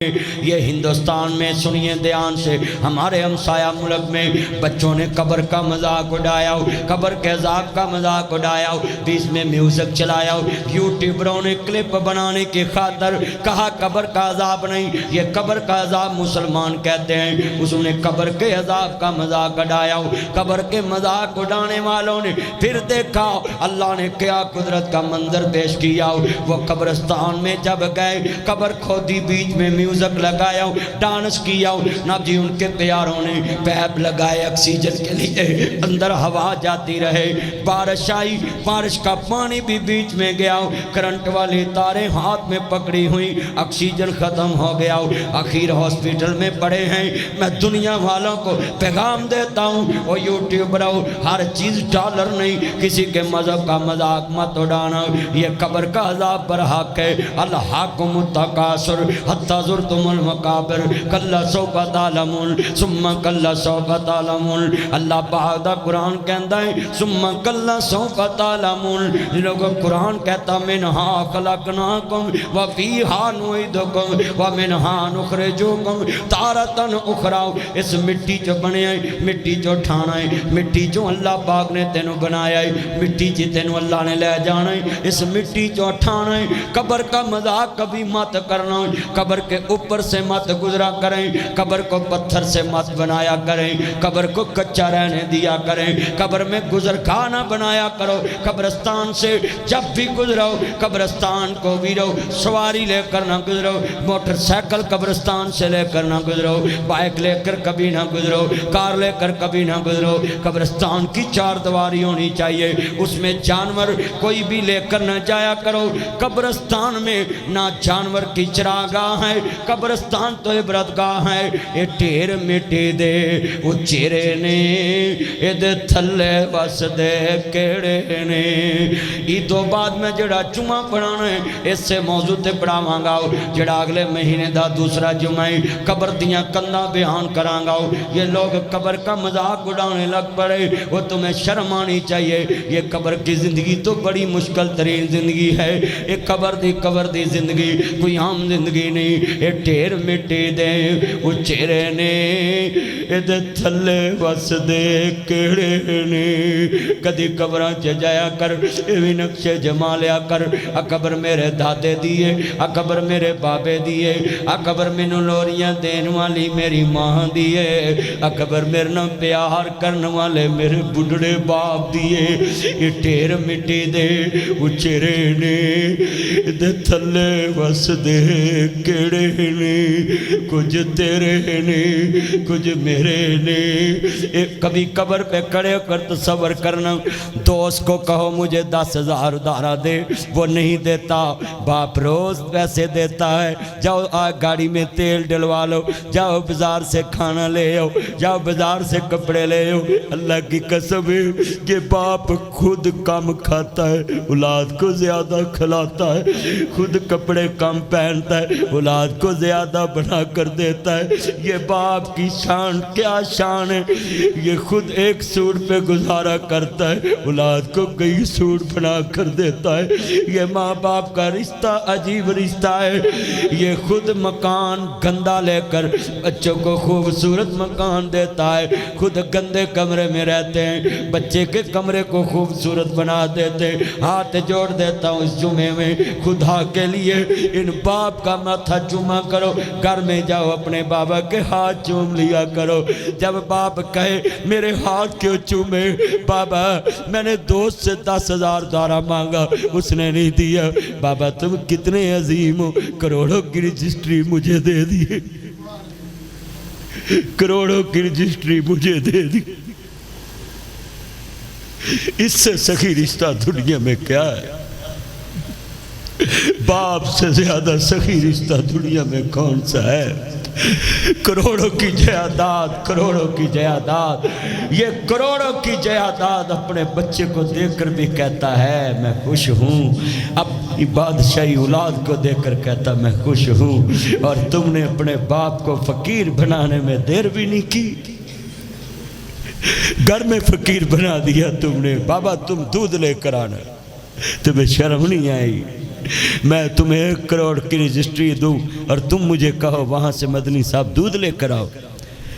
یہ ہندوستان میں سنیے دھیان سے، ہمارے ہمسایہ ملک میں بچوں نے قبر کا مذاق اڑایا، قبر کے عذاب کا مذاق اڑایا، بیچ میں میوزک چلایا، یوٹیوبروں نے کلپ بنانے کی خاطر کہا قبر کا عذاب نہیں، یہ قبر کا عذاب مسلمان کہتے ہیں۔ اس نے قبر کے عذاب کا مذاق اڑایا، قبر کے مذاق اڑانے والوں نے پھر دیکھا اللہ نے کیا قدرت کا منظر پیش کیا۔ وہ قبرستان میں جب گئے، قبر کھودی، بیچ میں میوزک لگایا، ڈانس کیا، نہ جی ان کے پیاروں نے پیپ لگائے آکسیجن کے لیے، اندر ہوا جاتی رہے، بارش آئی، بارش کا پانی بھی بیچ میں گیا، کرنٹ والی تاریں ہاتھ میں پکڑی ہوئی، آکسیجن ختم ہو گیا، آخر ہاسپیٹل میں پڑے ہیں۔ میں دنیا والوں کو پیغام دیتا ہوں، وہ یوٹیوبروں، ہر چیز ڈالر نہیں، کسی کے مذہب کا مذاق مت اڑانا، یہ قبر کا عذاب برحق ہے۔ الحاکم التکاثر حتی زرتم المقابر کلا سوف تعلمون ثم کلا سوف تعلمون۔ اللہ پاک دا قرآن کہندا ہے ثم کلا سوف تعلمون۔ لوگوں قرآن کہتا منہا خلقناکم وفیہا نعیدکم ومنہا نخرجکم تارۃ اخری۔ اس مٹی جو بنے ہیں، مٹی جو ٹھانا ہے، مٹی جو اللہ پاک نے تینوں بنایا ہے، مٹی جی تینوں اللہ نے لے جانا ہے، اس مٹی جو ٹھانا ہے۔ قبر کا مذاق کبھی مت کرنا، قبر کے اوپر سے مت گزرا کریں، قبر کو پتھر سے مت بنایا کریں، قبر کو کچا رہنے دیا کریں، قبر میں گزرگاہ نہ بنایا کرو۔ قبرستان سے جب بھی گزرو، قبرستان کو بھی رو سواری لے کر نہ گزرو، موٹر سائیکل قبرستان سے لے کر نہ گزرو، بائک لے کر کبھی نہ گزرو، کار لے کر کبھی نہ گزرو۔ قبرستان کی چار دیواری ہونی چاہیے، اس میں جانور کوئی بھی لے کر نہ جایا کرو۔ قبرستان میں نہ جانور کی چراگاہ ہے، قبرستان تو عبرتگاہ ہے۔ اے ٹھیر مٹی دے اچیرے نے اد تھلے بس دے کیڑے نے۔ عیدوں بعد میں جڑا جمعہ پڑھانا ہے، اس سے موضوع تے پڑھاواں گا، جڑا اگلے مہینے دا دوسرا جمعہ ہے، قبر دیاں کنداں بیان کراں گا۔ یہ لوگ قبر کا مذاق اڑانے لگ پڑے، وہ تمہیں شرم آنی چاہیے۔ یہ قبر کی زندگی تو بڑی مشکل ترین زندگی ہے۔ ایک قبر دی زندگی کوئی عام زندگی نہیں۔ اے ٹھیر مٹی دے اچیرے نے اد تھلے وس دے کیڑے نے۔ کدی قبراں چ جایا کر، ایویں نقشے جما لیا کر، آ قبر میرے دادے دیے، آ قبر میرے بابے دیے، آ قبر مینوں لوریاں دین والی میری ماں دیے، آ قبر میرے نال پیار کرن والے میرے بڈھڑے باپ دیے۔ اے ٹھیر مٹی دے اچیرے نے اد تھلے وس دے کیڑے نے، کچھ تیرے نے کچھ میرے نے۔ کبھی قبر پہ کھڑے ہو کر تصور کرنا، دوست کو کہو مجھے 10,000 ادھارا دے، وہ نہیں دیتا، باپ روز پیسے دیتا ہے، جاؤ گاڑی میں تیل ڈلوا لو، جاؤ بازار سے کھانا لے آؤ، جاؤ بازار سے کپڑے لے آؤ۔ اللہ کی قسم ہے کہ باپ خود کم کھاتا ہے، اولاد کو زیادہ کھلاتا ہے، خود کپڑے کم پہنتا ہے، اولاد کو زیادہ بنا کر دیتا ہے۔ یہ باپ کی شان کیا شان ہے، یہ خود ایک سوٹ پہ گزارا کرتا ہے، اولاد کو کئی سوٹ بنا کر دیتا ہے۔ یہ ماں باپ کا رشتہ عجیب رشتہ ہے۔ یہ خود مکان گندا لے کر بچوں کو خوبصورت مکان دیتا ہے، خود گندے کمرے میں رہتے ہیں، بچے کے کمرے کو خوبصورت بنا دیتے۔ ہاتھ جوڑ دیتا ہوں اس جمعے میں، خدا کے لیے ان باپ کا ماتھا چوما کرو، گھر میں جاؤ اپنے بابا کے ہاتھ چوم لیا کرو۔ جب باپ کہے میرے ہاتھ کیوں چومے، بابا میں نے دوست سے 10,000 دارہ مانگا، اس نے نہیں دیا۔ بابا تم کتنے عظیم ہو، کروڑوں کی رجسٹری مجھے دے دیے، کروڑوں کی رجسٹری مجھے دے دی۔ اس سے سخی رشتہ دنیا میں کیا ہے؟ باپ سے زیادہ سخی رشتہ دنیا میں کون سا ہے؟ کروڑوں کی جائیداد، کروڑوں کی جائیداد، یہ کروڑوں کی جائیداد اپنے بچے کو دیکھ کر بھی کہتا ہے میں خوش ہوں، اپنی بادشاہی اولاد کو دیکھ کر کہتا میں خوش ہوں۔ اور تم نے اپنے باپ کو فقیر بنانے میں دیر بھی نہیں کی، گھر میں فقیر بنا دیا تم نے۔ بابا تم دودھ لے کر آنا، تمہیں شرم نہیں آئی؟ میں تمہیں 1 کروڑ کی رجسٹری دوں اور تم مجھے کہو وہاں سے مدنی صاحب دودھ لے کر آؤ.